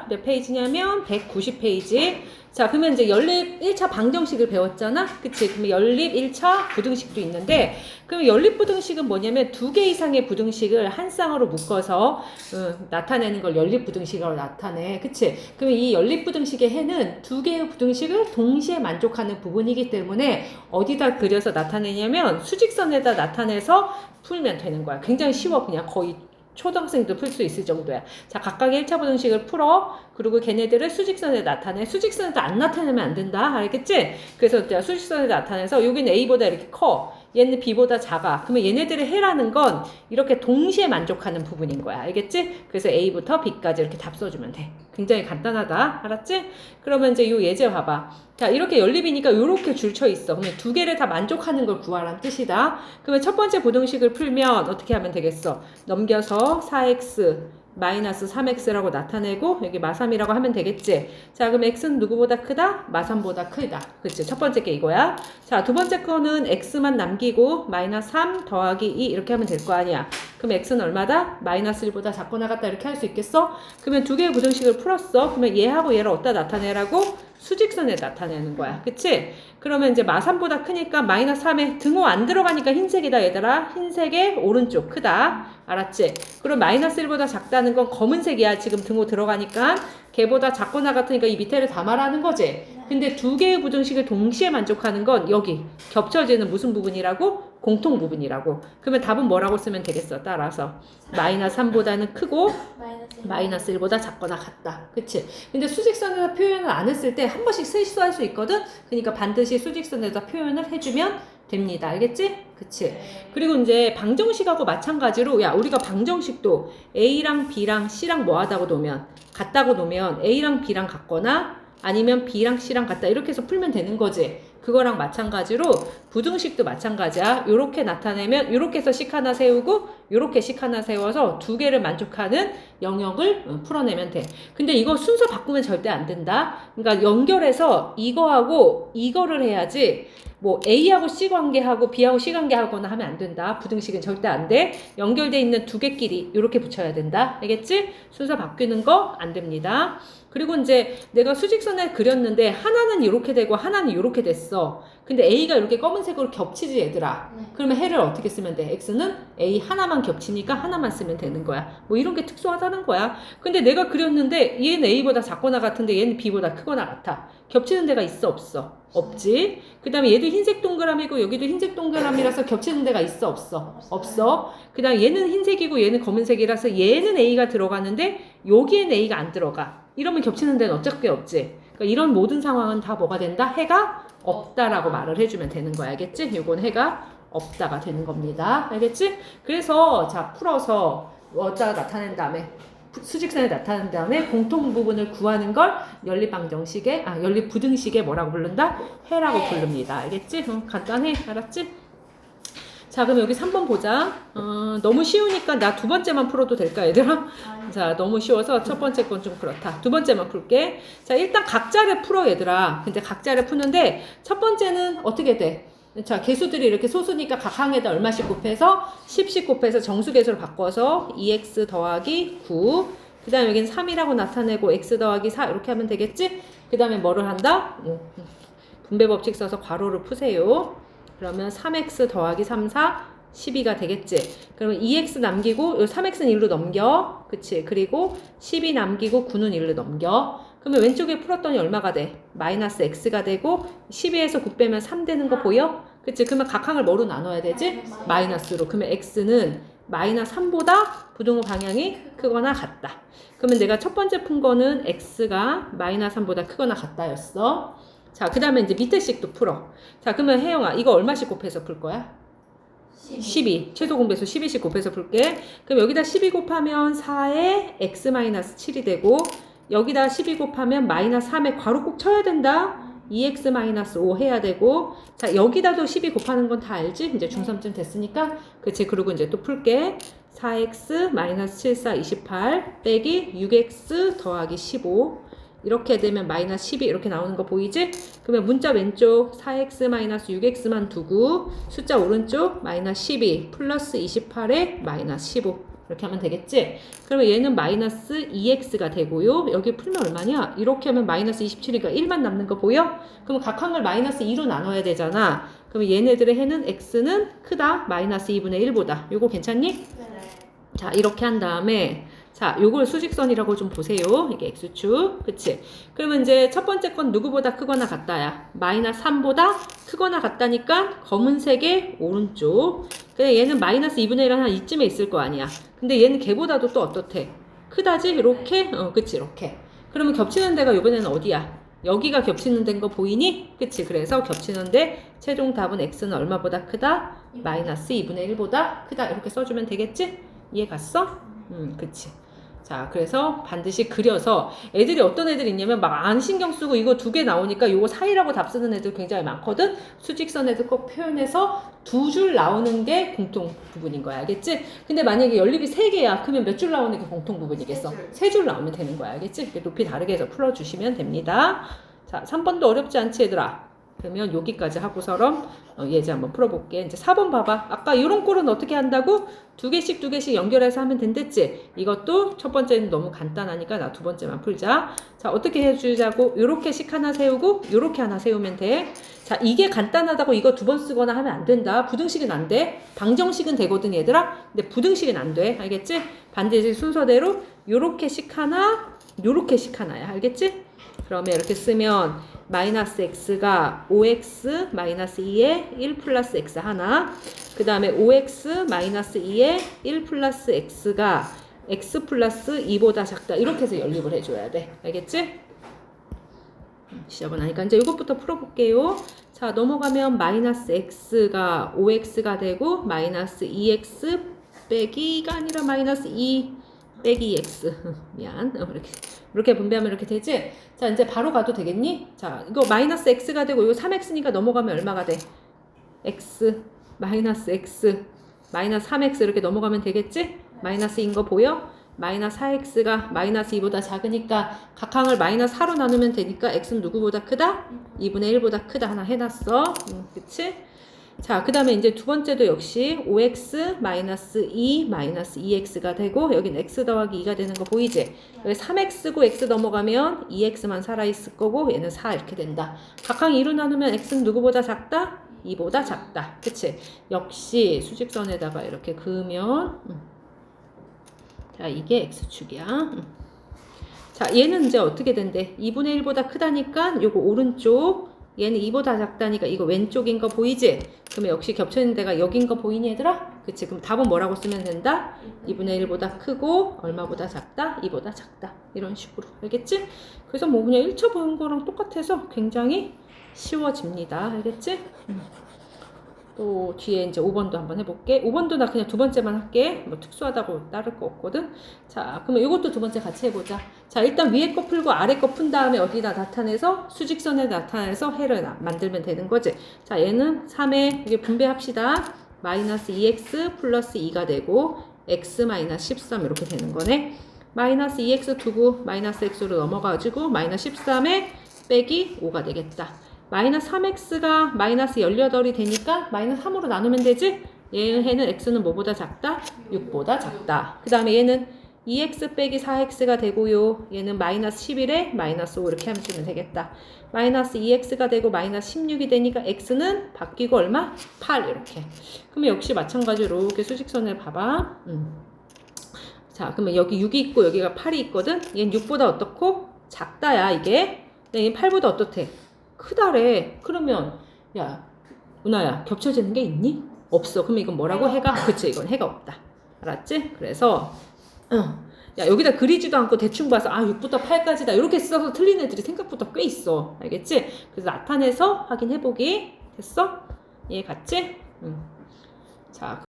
몇 페이지냐면 190페이지. 자, 그러면 이제 연립 1차 방정식을 배웠잖아? 그치? 그러면 연립 1차 부등식도 있는데, 그럼 연립 부등식은 뭐냐면 두 개 이상의 부등식을 한 쌍으로 묶어서 나타내는 걸 연립 부등식으로 나타내. 그치? 그러면 이 연립 부등식의 해는 두 개의 부등식을 동시에 만족하는 부분이기 때문에 어디다 그려서 나타내냐면 수직선에다 나타내서 풀면 되는 거야. 굉장히 쉬워. 그냥 거의 초등학생도 풀 수 있을 정도야. 자, 각각의 1차 부등식을 풀어. 그리고 걔네들을 수직선에 나타내. 수직선에도 안 나타내면 안 된다. 알겠지? 그래서 수직선에 나타내서 여기는 A보다 이렇게 커. 얘는 B보다 작아. 그러면 얘네들의 해라는 건 이렇게 동시에 만족하는 부분인 거야. 알겠지? 그래서 A부터 B까지 이렇게 답 써주면 돼. 굉장히 간단하다. 알았지? 그러면 이제 요 예제 봐봐. 자, 이렇게 연립이니까 이렇게 줄쳐 있어. 그러면 두 개를 다 만족하는 걸 구하라는 뜻이다. 그러면 첫 번째 부등식을 풀면 어떻게 하면 되겠어? 넘겨서 4x 마이너스 3x라고 나타내고 여기 마3이라고 하면 되겠지. 자, 그럼 x는 누구보다 크다? 마3보다 크다. 그치? 첫 번째 게 이거야. 자, 두 번째 거는 x만 남기고 마이너스 3 더하기 2 이렇게 하면 될 거 아니야. 그럼 x는 얼마다? 마이너스 1보다 작거나 같다 이렇게 할 수 있겠어? 그러면 두 개의 부등식을 풀었어. 그러면 얘하고 얘를 어디다 나타내라고? 수직선에 나타내는 거야. 그치? 그러면 이제 마3보다 크니까 마이너스 3에 등호 안 들어가니까 흰색이다 얘들아. 흰색의 오른쪽 크다. 알았지? 그럼 마이너스 1보다 작다는 건 검은색이야. 지금 등호 들어가니까 걔보다 작거나 같으니까 이 밑에를 다 말하는 거지. 근데 두 개의 부등식을 동시에 만족하는 건 여기 겹쳐지는 무슨 부분이라고? 공통 부분이라고. 그러면 답은 뭐라고 쓰면 되겠어? 따라서 마이너스 3보다는 크고 마이너스 1보다 작거나 같다. 그치? 근데 수직선에서 표현을 안 했을 때 한 번씩 실수할 수 있거든? 그러니까 반드시 수직선에서 표현을 해주면 됩니다. 알겠지? 그치? 그리고 이제 방정식하고 마찬가지로 야 우리가 방정식도 A랑 B랑 C랑 뭐하다고 놓으면 같다고 놓으면 A랑 B랑 같거나 아니면 B랑 C랑 같다 이렇게 해서 풀면 되는 거지. 그거랑 마찬가지로 부등식도 마찬가지야. 요렇게 나타내면 요렇게 해서 식 하나 세우고 요렇게 식 하나 세워서 두 개를 만족하는 영역을 풀어내면 돼. 근데 이거 순서 바꾸면 절대 안 된다. 그러니까 연결해서 이거하고 이거를 해야지 뭐 A하고 C 관계하고 B하고 C 관계하거나 하면 안 된다. 부등식은 절대 안 돼. 연결돼 있는 두 개끼리 이렇게 붙여야 된다. 알겠지? 순서 바뀌는 거 안 됩니다. 그리고 이제 내가 수직선을 그렸는데 하나는 이렇게 되고 하나는 이렇게 됐어. 근데 A가 이렇게 검은색으로 겹치지 얘들아. 그러면 해를 어떻게 쓰면 돼? X는 A 하나만 겹치니까 하나만 쓰면 되는 거야. 뭐 이런 게 특수하다는 거야. 근데 내가 그렸는데 얘는 A보다 작거나 같은데 얘는 B보다 크거나 같아. 겹치는 데가 있어 없어? 없지. 그 다음에 얘도 흰색 동그라미고 여기도 흰색 동그라미라서 겹치는 데가 있어 없어? 없어. 그 다음에 얘는 흰색이고 얘는 검은색이라서 얘는 A가 들어가는데 여기엔 A가 안 들어가. 이러면 겹치는 데는 어차피 없지. 그러니까 이런 모든 상황은 다 뭐가 된다? 해가 없다라고 말을 해주면 되는 거야. 알겠지? 이건 해가 없다가 되는 겁니다. 알겠지? 그래서 자 풀어서 어디다 나타낸 다음에 수직선에 나타낸 다음에 공통 부분을 구하는 걸 연립 부등식의 뭐라고 부른다? 해라고 부릅니다. 알겠지? 간단해. 알았지? 자, 그럼 여기 3번 보자. 너무 쉬우니까 나 두 번째만 풀어도 될까, 얘들아? 자, 너무 쉬워서 첫 번째 건 좀 그렇다. 두 번째만 풀게. 자, 일단 각자를 풀어, 얘들아. 근데 각자를 푸는데 첫 번째는 어떻게 돼? 자, 개수들이 이렇게 소수니까 각 항에다 얼마씩 곱해서 10씩 곱해서 정수개수로 바꿔서 2x 더하기 9. 그 다음에 여기는 3이라고 나타내고 x 더하기 4 이렇게 하면 되겠지? 그 다음에 뭐를 한다? 분배 법칙 써서 괄호를 푸세요. 그러면 3x 더하기 3, 4, 12가 되겠지. 그러면 2x 남기고 3x는 1로 넘겨. 그치? 그리고 12 남기고 9는 1로 넘겨. 그러면 왼쪽에 풀었더니 얼마가 돼? 마이너스 x가 되고 12에서 9 빼면 3 되는 거 보여? 그치? 그러면 각 항을 뭐로 나눠야 되지? 마이너스로. 그러면 x는 마이너스 3보다 부등호 방향이 크거나 같다. 그러면 내가 첫 번째 푼 거는 x가 마이너스 3보다 크거나 같다였어. 자, 그 다음에 이제 밑에 식도 풀어. 자, 그러면 혜영아, 이거 얼마씩 곱해서 풀 거야? 12. 최소 공배수 12씩 곱해서 풀게. 그럼 여기다 12 곱하면 4에 x-7이 되고, 여기다 12 곱하면 마이너스 3에 괄호 꼭 쳐야 된다. 2x-5 해야 되고, 자, 여기다도 12 곱하는 건 다 알지? 이제 중3쯤 됐으니까. 그치? 그리고 이제 또 풀게. 4x-7, 4, 28 빼기 6x 더하기 15. 이렇게 되면 마이너스 12 이렇게 나오는 거 보이지? 그러면 문자 왼쪽 4x 마이너스 6x만 두고 숫자 오른쪽 마이너스 12 플러스 28에 마이너스 15 이렇게 하면 되겠지? 그러면 얘는 마이너스 2x가 되고요. 여기 풀면 얼마냐? 이렇게 하면 마이너스 27이니까 1만 남는 거 보여? 그럼 각항을 마이너스 2로 나눠야 되잖아. 그러면 얘네들의 해는 x는 크다. 마이너스 2분의 1보다. 요거 괜찮니? 네. 자, 이렇게 한 다음에 자, 요걸 수직선이라고 좀 보세요. 이게 x축. 그치? 그러면 이제 첫 번째 건 누구보다 크거나 같다야. 마이너스 3보다 크거나 같다니까 검은색의 오른쪽. 근데 얘는 마이너스 2분의 1은 한 이쯤에 있을 거 아니야. 근데 얘는 걔보다도 또 어떻대? 크다지? 이렇게? 그치, 이렇게. 그러면 겹치는 데가 이번에는 어디야? 여기가 겹치는 데인 거 보이니? 그치? 그래서 겹치는데 최종 답은 x는 얼마보다 크다? 마이너스 2분의 1보다 크다. 이렇게 써주면 되겠지? 이해 갔어? 그치. 자, 그래서 반드시 그려서 애들이 어떤 애들이 있냐면 막 안 신경 쓰고 이거 두 개 나오니까 요거 사이라고 답 쓰는 애들 굉장히 많거든? 수직선 애들 꼭 표현해서 두 줄 나오는 게 공통 부분인 거야. 알겠지? 근데 만약에 연립이 세 개야. 그러면 몇 줄 나오는 게 공통 부분이겠어? 세 줄 나오면 되는 거야. 알겠지? 높이 다르게 해서 풀어주시면 됩니다. 자, 3번도 어렵지 않지 얘들아? 그러면 여기까지 하고서럼 예제 한번 풀어볼게. 이제 4번 봐봐. 아까 이런 꼴은 어떻게 한다고? 두 개씩 연결해서 하면 된댔지? 이것도 첫 번째는 너무 간단하니까 나 두 번째만 풀자. 자, 어떻게 해주자고? 요렇게씩 하나 세우고 요렇게 하나 세우면 돼. 자, 이게 간단하다고 이거 두 번 쓰거나 하면 안 된다. 부등식은 안 돼. 방정식은 되거든 얘들아. 근데 부등식은 안 돼. 알겠지? 반드시 순서대로 요렇게씩 하나, 요렇게씩 하나야. 알겠지? 그러면 이렇게 쓰면 마이너스 x가 5x 마이너스 2에 1 플러스 x 하나, 그 다음에 5x 마이너스 2에 1 플러스 x가 x 플러스 2보다 작다. 이렇게 해서 연립을 해줘야 돼. 알겠지? 지저분하니까 이제 이것부터 풀어볼게요. 자, 넘어가면 마이너스 x가 5x가 되고 마이너스 2x 빼기가 아니라 마이너스 2 빼기 x 미안. 이렇게 분배하면 이렇게 되지? 자, 이제 바로 가도 되겠니? 자, 이거 마이너스 x가 되고 이거 3x니까 넘어가면 얼마가 돼? x 마이너스 x 마이너스 3x 이렇게 넘어가면 되겠지? 마이너스인 거 보여? 마이너스 4x가 마이너스 2보다 작으니까 각항을 마이너스 4로 나누면 되니까 x는 누구보다 크다? 2분의 1보다 크다 하나 해놨어. 그치? 자, 그 다음에 이제 두 번째도 역시 5x 마이너스 2 마이너스 2x가 되고 여긴 x 더하기 2가 되는 거 보이지? 여기 3x고 x 넘어가면 2x만 살아있을 거고 얘는 4 이렇게 된다. 각항 2로 나누면 x는 누구보다 작다? 2보다 작다. 그치? 역시 수직선에다가 이렇게 그으면 자, 이게 x축이야. 자, 얘는 이제 어떻게 된대? 2분의 1보다 크다니까 요거 오른쪽, 얘는 2보다 작다니까 이거 왼쪽인 거 보이지? 그러면 역시 겹쳐있는 데가 여긴 거 보이니 얘들아? 그치? 그럼 답은 뭐라고 쓰면 된다? 2분의 1보다 크고 얼마보다 작다? 2보다 작다. 이런 식으로. 알겠지? 그래서 뭐 그냥 1차 보는 거랑 똑같아서 굉장히 쉬워집니다. 알겠지? 또 뒤에 이제 5번도 한번 해볼게. 5번도 나 그냥 두 번째만 할게. 뭐 특수하다고 따를 거 없거든. 자, 그러면 이것도 두 번째 같이 해보자. 자, 일단 위에 거 풀고 아래 거 푼 다음에 어디다 나타내서 수직선에 나타내서 해를 만들면 되는 거지. 자, 얘는 3에 이게 분배합시다. 마이너스 2x 플러스 2가 되고 x 마이너스 13 이렇게 되는 거네. 마이너스 2x 두고 마이너스 x로 넘어가지고 마이너스 13에 빼기 5가 되겠다. 마이너스 3x가 마이너스 18이 되니까 마이너스 3으로 나누면 되지? 얘는 x는 뭐보다 작다? 6보다 작다. 그 다음에 얘는 2x 빼기 4x가 되고요. 얘는 마이너스 11에 마이너스 5 이렇게 하면 되겠다. 마이너스 2x가 되고 마이너스 16이 되니까 x는 바뀌고 얼마? 8 이렇게. 그러면 역시 마찬가지로 이렇게 수직선을 봐봐. 자, 그러면 여기 6이 있고 여기가 8이 있거든? 얘는 6보다 어떻고? 작다야 이게. 얘는 8보다 어떻대? 크다래. 그러면 야 은하야 겹쳐지는 게 있니? 없어. 그러면 이건 뭐라고? 해가? 그치, 이건 해가 없다. 알았지? 그래서 야 여기다 그리지도 않고 대충 봐서 6부터 8까지다 이렇게 써서 틀린 애들이 생각보다 꽤 있어. 알겠지? 그래서 나타내서 확인해보기. 됐어? 이해 갔지? 자